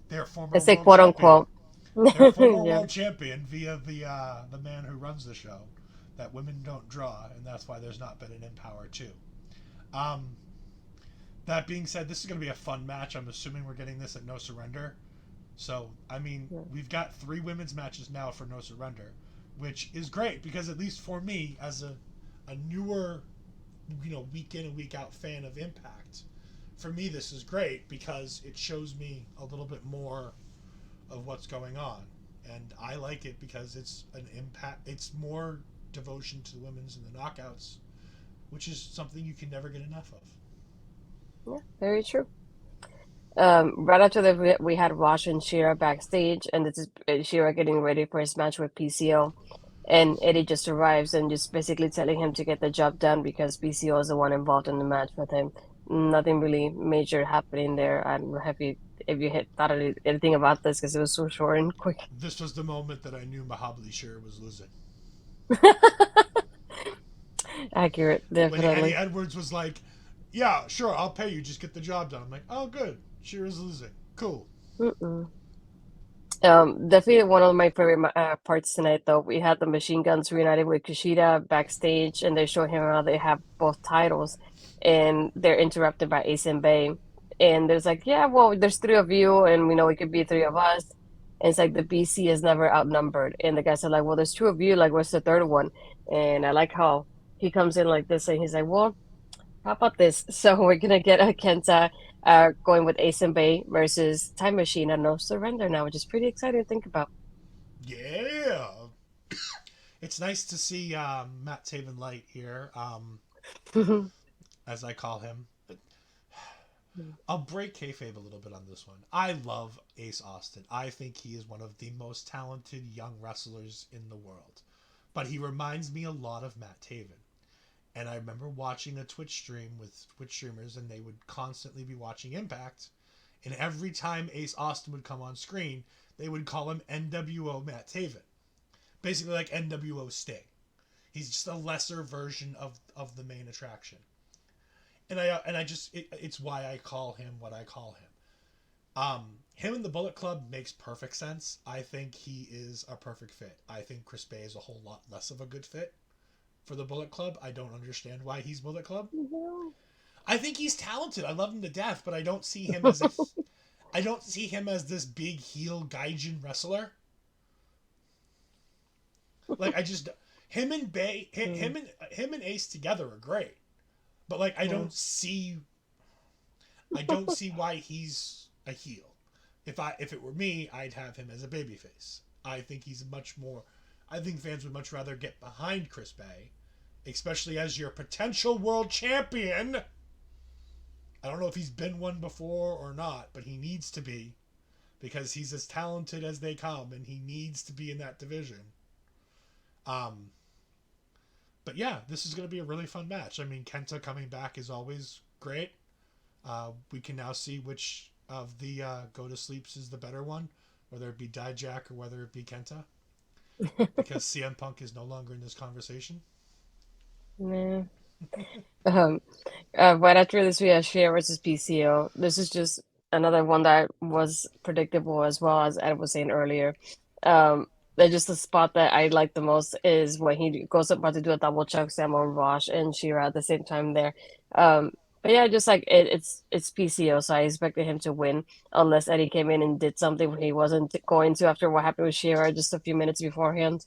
their former I say world quote champion. unquote. Their former Yeah. world champion via the man who runs the show. That women don't draw, and that's why there's not been an Empower too. Um, that being said, this is going to be a fun match. I'm assuming we're getting this at No Surrender. So, I mean, Yeah. we've got 3 women's matches now for No Surrender, which is great because at least for me, as a newer, week in and week out fan of Impact, for me this is great because it shows me a little bit more of what's going on, and I like it because it's an impact. It's more devotion to the women's and the knockouts, which is something you can never get enough of. Yeah, very true. Right after that, we had Rosh and Shira backstage, and this is Shira getting ready for his match with PCO. And Eddie just arrives and just basically telling him to get the job done because PCO is the one involved in the match with him. Nothing really major happening there. I'm happy if you had thought of anything about this because it was so short and quick. This was the moment that I knew Mahabali Shira was losing. Accurate, When Eddie definitely. Edwards was like, "Yeah, sure, I'll pay you. Just get the job done." I'm like, "Oh, good. Shira's losing. Cool." Mm-mm. Definitely one of my favorite parts tonight, though. We had the Machine Guns reunited with Kushida backstage, and they show him how they have both titles, and they're interrupted by Ace and Bay. And there's like, yeah, well, there's 3 of you, and we know it could be 3 of us. And it's like the BC is never outnumbered. And the guys are like, well, there's 2 of you, like, what's the third one? And I like how he comes in like this, and he's like, well, How about this? So we're gonna get a Kenta going with Ace and Bay versus Time Machine and No Surrender now, which is pretty exciting to think about. Yeah. It's nice to see Matt Taven Light here, as I call him. I'll break kayfabe a little bit on this one. I love Ace Austin. I think he is one of the most talented young wrestlers in the world. But he reminds me a lot of Matt Taven. And I remember watching a Twitch stream with Twitch streamers, and they would constantly be watching Impact. And every time Ace Austin would come on screen, they would call him NWO Matt Taven. Basically like NWO Sting. He's just a lesser version of the main attraction. And I just it's why I call him what I call him. Him and the Bullet Club makes perfect sense. I think he is a perfect fit. I think Chris Bay is a whole lot less of a good fit for the Bullet Club. I don't understand why he's Bullet Club. I think he's talented. I love him to death, but I don't see him as I don't see him as this big heel gaijin wrestler. Like I just him and Bay him and Ace together are great. But like I don't see why he's a heel. If it were me, I'd have him as a babyface. I think he's much more. I think fans would much rather get behind Chris Bay, especially as your potential world champion. I don't know if he's been one before or not, but he needs to be because he's as talented as they come, and he needs to be in that division. Um, but yeah, this is going to be a really fun match. I mean, Kenta coming back is always great. We can now see which of the go to sleeps is the better one, whether it be Dijak or whether it be Kenta, because CM Punk is no longer in this conversation. Nah. Um, right after this, we have Shea versus PCO. This is just another one that was predictable as well as Ed was saying earlier. There's just the spot that I like the most is when he goes about to do a double choke slam on Rosh and Shira at the same time there. But yeah, just like it's PCO, so I expected him to win unless Eddie came in and did something when he wasn't going to after what happened with Shira just a few minutes beforehand.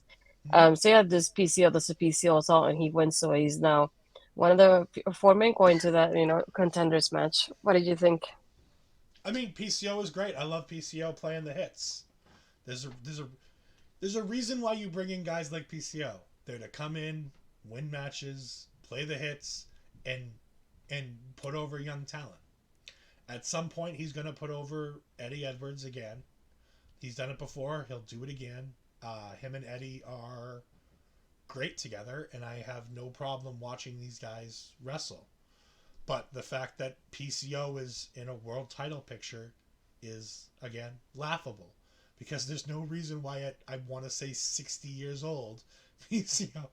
Mm-hmm. So yeah, this is a PCO assault and he wins, so he's now one of the four men going to that, contenders match. What did you think? I mean, PCO is great. I love PCO playing the hits. There's a reason why you bring in guys like PCO. They're to come in, win matches, play the hits, and put over young talent. At some point, he's going to put over Eddie Edwards again. He's done it before. He'll do it again. Him and Eddie are great together, and I have no problem watching these guys wrestle. But the fact that PCO is in a world title picture is, again, laughable. Because there's no reason why I want to say 60 years old. PCO.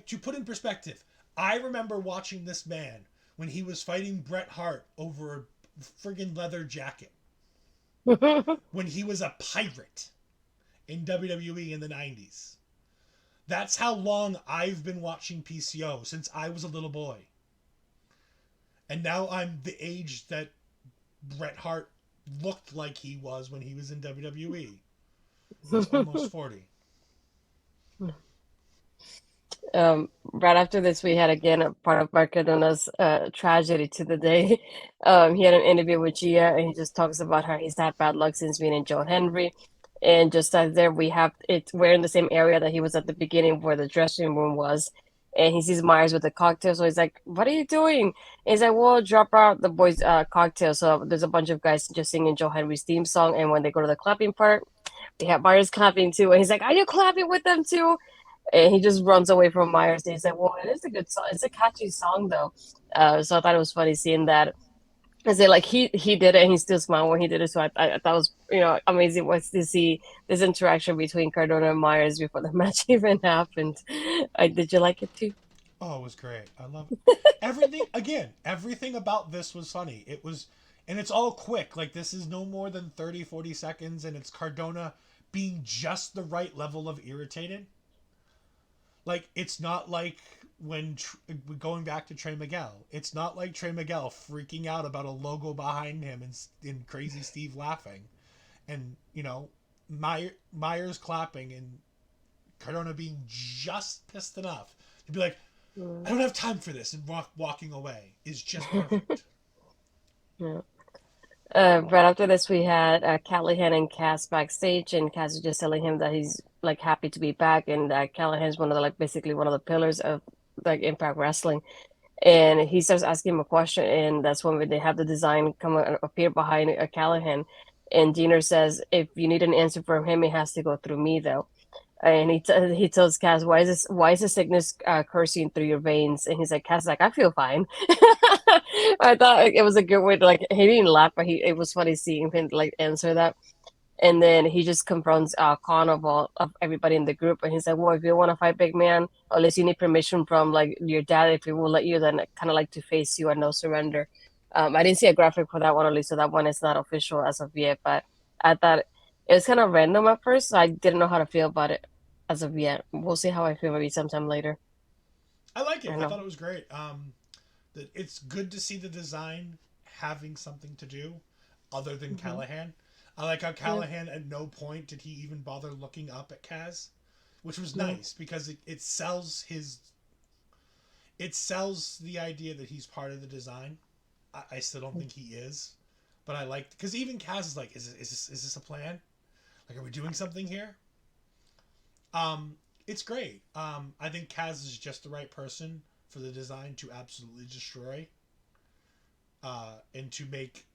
To put in perspective, I remember watching this man when he was fighting Bret Hart over a friggin' leather jacket. When he was a pirate in WWE in the 90s. That's how long I've been watching PCO, since I was a little boy. And now I'm the age that Bret Hart looked like he was when he was in WWE. He's almost 40. Right after this, we had again a part of Cardona's tragedy to the day. He had an interview with Gia, and he just talks about how he's had bad luck since being in Joe Hendry. And just as there, we have it. We're in the same area that he was at the beginning, where the dressing room was, and he sees Myers with the cocktail. So he's like, "What are you doing?" And he's like, "Well, drop out the boys' cocktail." So there's a bunch of guys just singing Joe Henry's theme song, and when they go to the clapping part, they have Myers clapping too. And he's like, "Are you clapping with them too?" And he just runs away from Myers. And he's like, "Well, it is a good song. It's a catchy song, though." So I thought it was funny seeing that. I say like he did it, and he still smiled when he did it. So I thought it was amazing was to see this interaction between Cardona and Myers before the match even happened. Did you like it too? Oh, it was great. I love everything. Again, everything about this was funny. It was, and it's all quick. Like, this is no more than 30, 40 seconds, and it's Cardona being just the right level of irritated. Like, it's not like when going back to Trey Miguel, it's not like Trey Miguel freaking out about a logo behind him and Crazy Steve laughing, and Myers clapping and Cardona being just pissed enough to be like, I don't have time for this, and walking away is just perfect. Yeah. Right after this, we had Callahan and Cass backstage, and Cass is just telling him that he's like happy to be back, and that Callahan's one of the like basically one of the pillars of like Impact Wrestling. And he starts asking him a question, and that's when they have the design come appear behind Callahan. And Diener says, if you need an answer from him, it has to go through me, though. And he tells Cass, why is the sickness coursing through your veins? And he's like, Cass, like, I feel fine. I thought it was a good way to like, he didn't laugh, but it was funny seeing him like answer that. And then he just confronts Khan of everybody in the group, and he's like, "Well, if you want to fight Big Man, unless you need permission from like your dad, if he will let you, then kind of like to face you and no surrender." I didn't see a graphic for that one, at least, so that one is not official as of yet. But I thought it was kind of random at first, so I didn't know how to feel about it as of yet. We'll see how I feel maybe sometime later. I like I it. don't I know. thought it was great. It's good to see the design having something to do other than Hmm. Callahan. I like how Yeah, Callahan at no point did he even bother looking up at Kaz, which was no, nice because it sells his it sells the idea that he's part of the design. I still don't think he is, but I like because even Kaz is like, is this a plan? Like, are we doing something here? Um, it's great. I think Kaz is just the right person for the design to absolutely destroy, and to make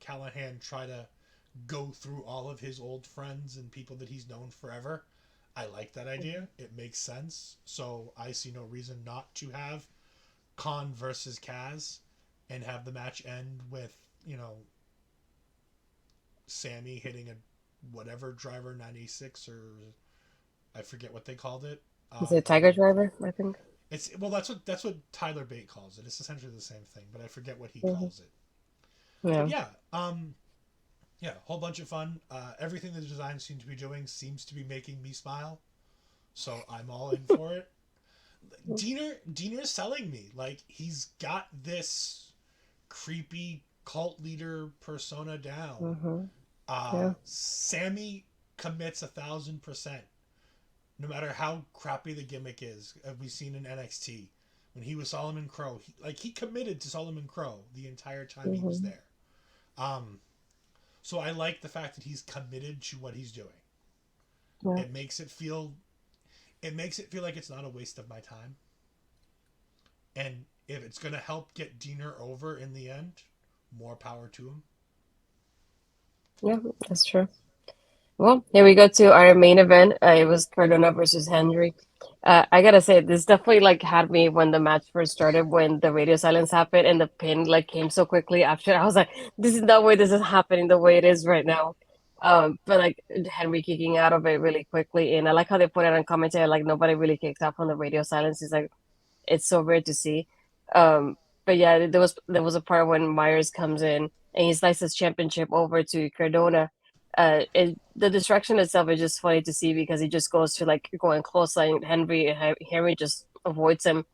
Callahan try to go through all of his old friends and people that he's known forever. I like that idea. It makes sense. So I see no reason not to have Khan versus Kaz and have the match end with, Sammy hitting a whatever driver 96, or I forget what they called it. is it And Tiger Driver? I think. it's well, that's what Tyler Bate calls it. It's essentially the same thing, but I forget what he Hmm. calls it. But Yeah, yeah, yeah, a whole bunch of fun. Everything the design seems to be doing seems to be making me smile, so I'm all in for it. Diener's selling me. Like, he's got this creepy cult leader persona down. hmm, yeah, Sammy commits 1,000%, no matter how crappy the gimmick is. We've seen in NXT when he was Solomon Crow. He committed to Solomon Crow the entire time he was hmm, there. Um, so I like the fact that he's committed to what he's doing. yeah. It makes it feel like it's not a waste of my time. And if it's gonna help get Diener over in the end, more power to him. Yeah, that's true. Well, here we go to our main event. It was Cardona versus Hendry. I gotta say, this definitely like had me when the match first started, when the radio silence happened and the pin like came so quickly after. I was like, this is not way this is happening the way it is right now. But like Henry kicking out of it really quickly, and I like how they put it on commentary, like nobody really kicks out from the radio silence. It's so rare to see. Um, but yeah, there was a part when Myers comes in and he slices championship over to Cardona. The distraction itself is just funny to see because he just goes to like going close line Henry, and Henry just avoids him,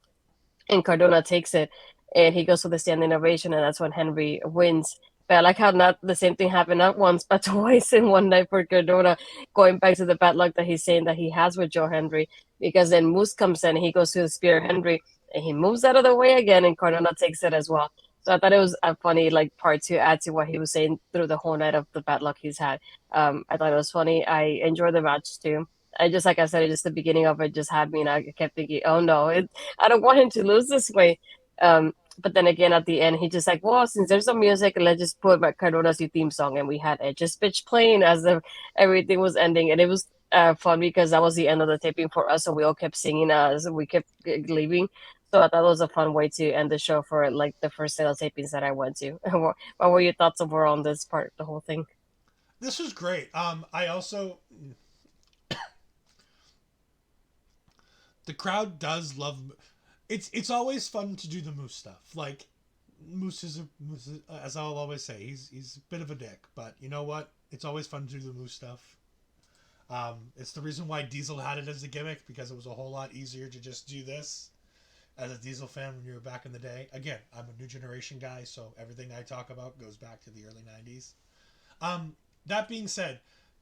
and Cardona takes it, and he goes for the standing ovation, and that's when Henry wins. But I like how not the same thing happened not once but twice in one night for Cardona, going back to the bad luck that he's saying that he has with Joe Hendry, because then Moose comes in, he goes to the spear Henry, and he moves out of the way again, and Cardona takes it as well. So I thought it was a funny like part to add to what he was saying through the whole night of the bad luck he's had. I thought it was funny. I enjoyed the match too. I just like I said, just the beginning of it just had me, and I kept thinking, "Oh no, I don't want him to lose this way." But then again, at the end, he just like, well, since there's no music, let's just put Cardona's theme song, and we had it just pitch playing as if everything was ending, and it was fun because that was the end of the taping for us, so we all kept singing as we kept leaving. So I thought it was a fun way to end the show for like the first set of tapings that I went to. What were your thoughts overall on this part, the whole thing? This was great. I also the crowd does love. It's always fun to do the Moose stuff. Like, Moose is, as I'll always say, he's a bit of a dick, but you know what? It's always fun to do the Moose stuff. It's the reason why Diesel had it as a gimmick, because it was a whole lot easier to just do this as a Diesel fan when you were back in the day. Again, I'm a new generation guy, so everything I talk about goes back to the early 90s. That being said,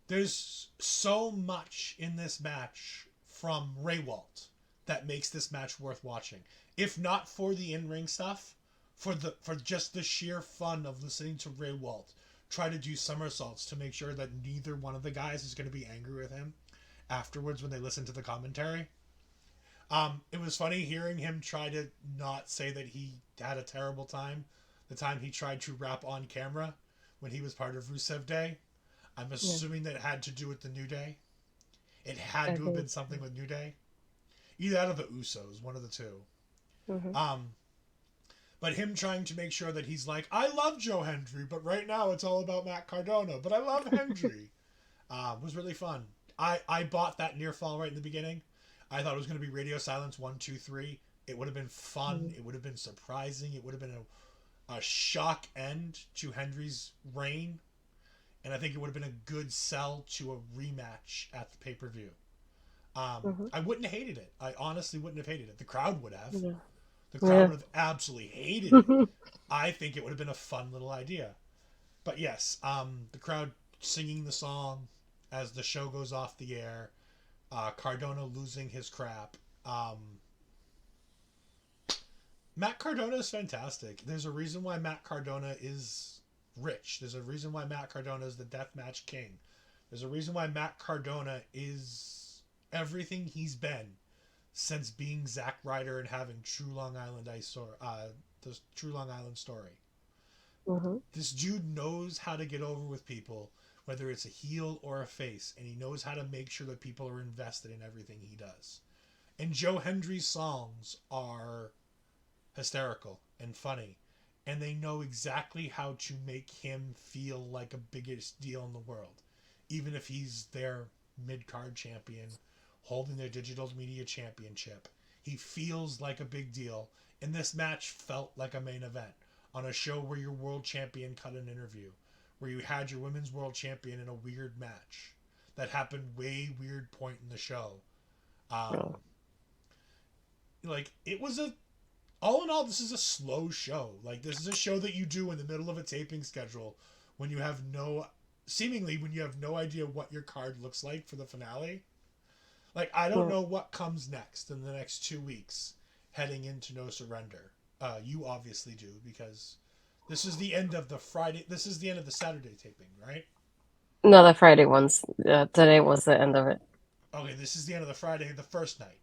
there's so much in this match from Ray Walt that makes this match worth watching. If not for the in-ring stuff, for just the sheer fun of listening to Ray Walt try to do somersaults to make sure that neither one of the guys is going to be angry with him afterwards when they listen to the commentary. It was funny hearing him try to not say that he had a terrible time the time he tried to rap on camera when he was part of Rusev Day. I'm assuming that it had to do with the New Day. It had to have been something with New Day. Either out of the Usos, one of the two. Mm-hmm. But him trying to make sure that he's like, I love Joe Hendry, but right now it's all about Matt Cardona, but I love Hendry. Was really fun. I bought that near fall right in the beginning. I thought it was going to be Radio Silence 1, 2, 3. It would have been fun. Mm-hmm. It would have been surprising. It would have been a shock end to Hendry's reign. And I think it would have been a good sell to a rematch at the pay-per-view. I wouldn't have hated it. I honestly wouldn't have hated it. The crowd would have. Yeah. The crowd would have absolutely hated it. I think it would have been a fun little idea. But yes, the crowd singing the song as the show goes off the air. Cardona losing his crap. Matt Cardona is fantastic. There's a reason why Matt Cardona is rich. There's a reason why Matt Cardona is the deathmatch king. There's a reason why Matt Cardona is everything he's been since being Zack Ryder and having True Long Island the True Long Island story. Mm-hmm. This dude knows how to get over with people, whether it's a heel or a face, and he knows how to make sure that people are invested in everything he does. And Joe Hendry's songs are hysterical and funny, and they know exactly how to make him feel like a biggest deal in the world, even if he's their mid-card champion holding their digital media championship. He feels like a big deal, and this match felt like a main event on a show where your world champion cut an interview, where you had your women's world champion in a weird match that happened way weird point in the show. Like, it was all in all, this is a slow show. Like, this is a show that you do in the middle of a taping schedule when you have no idea what your card looks like for the finale. Like, I don't know what comes next in the next 2 weeks heading into No Surrender. You obviously do, because this is the end of the Friday. This is the end of the Saturday taping, right? No, the Friday ones. Today was the end of it. Okay, this is the end of the Friday, the first night.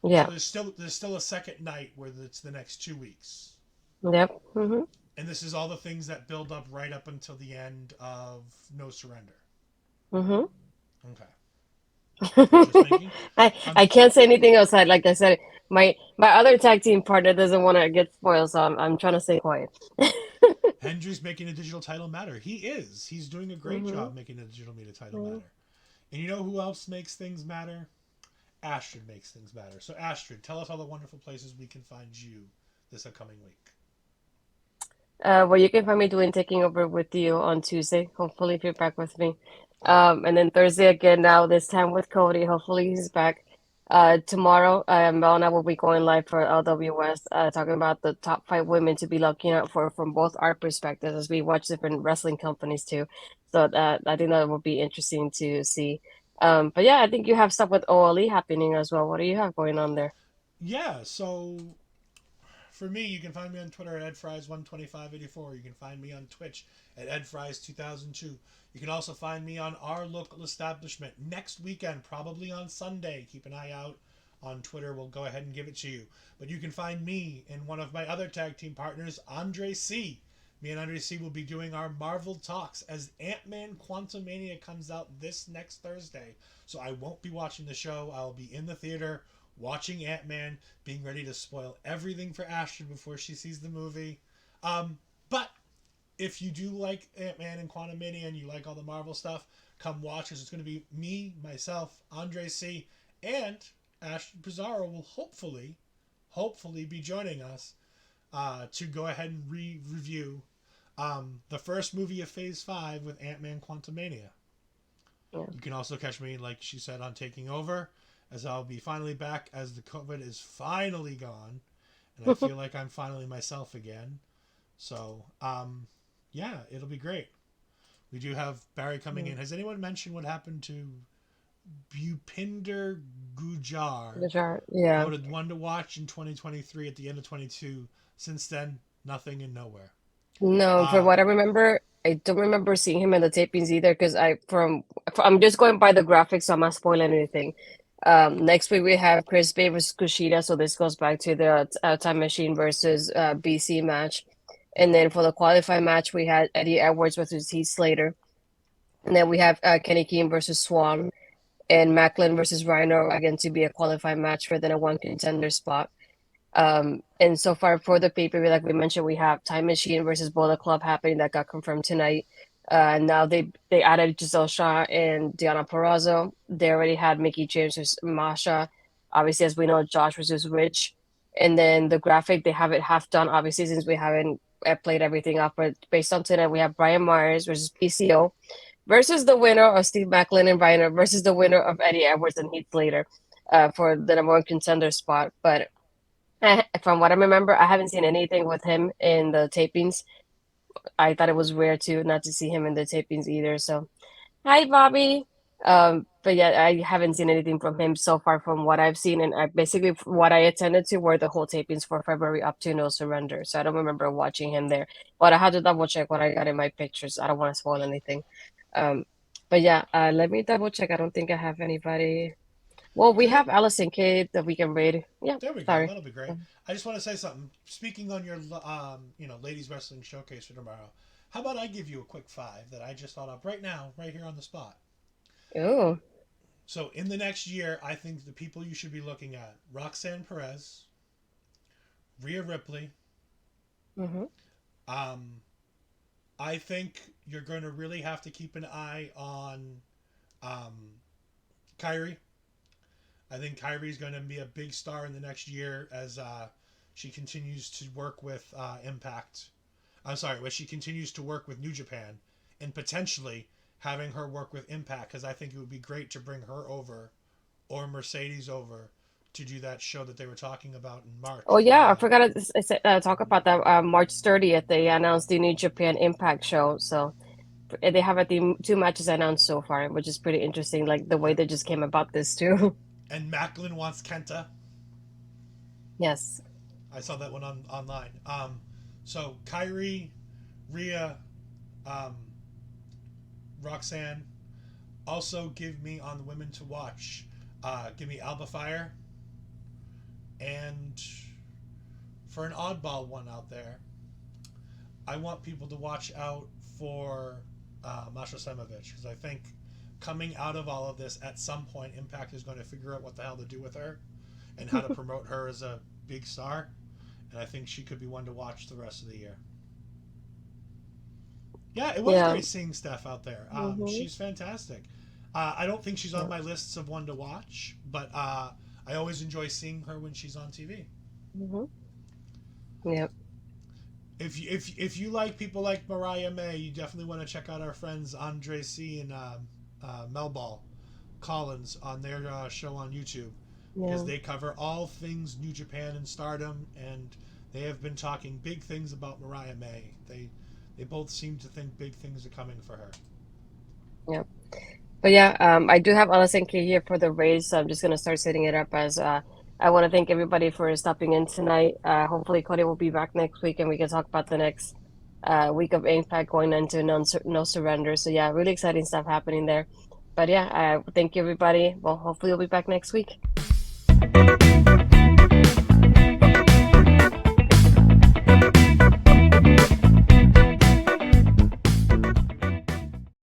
Yeah. So there's still a second night where it's the next 2 weeks. Yep. Mm-hmm. And this is all the things that build up right up until the end of No Surrender. Mm-hmm. Okay. I can't say anything else. Like I said, my other tag team partner doesn't want to get spoiled, so I'm trying to stay quiet. Hendry's making a digital title matter. He is. He's doing a great job making a digital media title matter. And you know who else makes things matter? Astrid makes things matter. So Astrid, tell us all the wonderful places we can find you this upcoming week. Well, you can find me taking over with you on Tuesday. Hopefully, if you're back with me. And then Thursday again. Now this time with Cody. Hopefully, he's back. Tomorrow, Mel and I will be going live for LWS, talking about the top 5 women to be looking out for from both our perspectives as we watch different wrestling companies too. So I think that will be interesting to see. But yeah, I think you have stuff with OLE happening as well. What do you have going on there? Yeah, so for me, you can find me on Twitter at edfries12584. You can find me on Twitch at edfries2002. You can also find me on our local establishment next weekend, probably on Sunday. Keep an eye out on Twitter. We'll go ahead and give it to you. But you can find me and one of my other tag team partners, Andre C. Me and Andre C will be doing our Marvel Talks as Ant-Man Quantumania comes out this next Thursday. So I won't be watching the show. I'll be in the theater watching Ant-Man, being ready to spoil everything for Astrid before she sees the movie. But if you do like Ant-Man and Quantumania and you like all the Marvel stuff, come watch, because it's going to be me, myself, Andre C., and Astrid Pizarro will hopefully be joining us to go ahead and review the first movie of Phase 5 with Ant-Man Quantumania. Yeah. You can also catch me, like she said, on Taking Over, as I'll be finally back as the COVID is finally gone, and I feel like I'm finally myself again. So, yeah, it'll be great. We do have Barry coming in. Has anyone mentioned what happened to Bhupinder Gujar. The chart. I Yeah. would have one to watch in 2023 at the end of 22. Since then, nothing and nowhere. No, from Uh, what I remember, I don't remember seeing him in the tapings either because I'm just going by the graphics, so I'm not spoiling anything. Next week we have Chris Bay versus Kushida, so this goes back to the Time Machine versus BC match. And then for the qualifying match, we had Eddie Edwards versus Heath Slater. And then we have Kenny King versus Swan and Macklin versus Rhino, again, to be a qualifying match for then a one contender spot. And so far for the pay-per-view, like we mentioned, we have Time Machine versus Bullet Club happening that got confirmed tonight. Now they added Giselle Shaw and Diana Perrazzo. They already had Mickie James versus Masha. Obviously, as we know, Josh versus Rich. And then the graphic, they have it half done, obviously, since we haven't played everything up. But based on tonight, we have Brian Myers versus PCO versus the winner of Steve Macklin and Brian versus the winner of Eddie Edwards and Heath Slater for the number one contender spot. But from what I remember, I haven't seen anything with him in the tapings. I thought it was rare too not to see him in the tapings either. So, hi, Bobby. But yeah, I haven't seen anything from him so far from what I've seen, and I basically what I attended to were the whole tapings for February up to No Surrender. So I don't remember watching him there, but I had to double check what I got in my pictures. I don't want to spoil anything. Um, but yeah, let me double check. I don't think I have anybody. Well, we can have Allison Kate that we can raid. Yeah, There we go. sorry. That'll be great. I just want to say something. Speaking on your, ladies wrestling showcase for tomorrow, how about I give you a quick five that I just thought up right now, right here on the spot. Oh. So in the next year, I think the people you should be looking at: Roxanne Perez, Rhea Ripley. Mm-hmm. Um, I think you're going to really have to keep an eye on um, Kyrie. I think Kyrie's going to be a big star in the next year as she continues to work with Impact. I'm sorry, as she continues to work with New Japan and potentially having her work with Impact, because I think it would be great to bring her over or Mercedes over to do that show that they were talking about in Oh March. yeah, I forgot to talk about that. March 30th, they announced the New Japan Impact show. So they have the two matches announced so far, which is pretty interesting. Like the way Yep. they just came about this too. And Macklin wants Kenta. Yes. I saw that one online. So Kyrie, Rhea, um, Roxanne. Also, give me on the women to watch. Give me Alba Fire, and for an oddball one out there, I want people to watch out for Masha Semovich because I think coming out of all of this, at some point, Impact is going to figure out what the hell to do with her and how to promote her as a big star. And I think she could be one to watch the rest of the year. Yeah, it was Yeah. great seeing Steph out there. Mm-hmm. She's fantastic. I don't think she's on Yeah. my lists of one to watch, but I always enjoy seeing her when she's on TV. Mm-hmm. Yeah. If you like people like Mariah May, you definitely want to check out our friends Andre C and Melball Collins on their show on YouTube because Yeah. they cover all things New Japan and Stardom, and they have been talking big things about Mariah May. They both seem to think big things are coming for her. Yeah. But yeah, I do have Allison Kay here for the race, so I'm just gonna start setting it up as I want to thank everybody for stopping in tonight. Hopefully Cody will be back next week and we can talk about the next week of Impact going into no surrender. So yeah, really exciting stuff happening there. But yeah, thank you everybody. Well, hopefully you'll be back next week.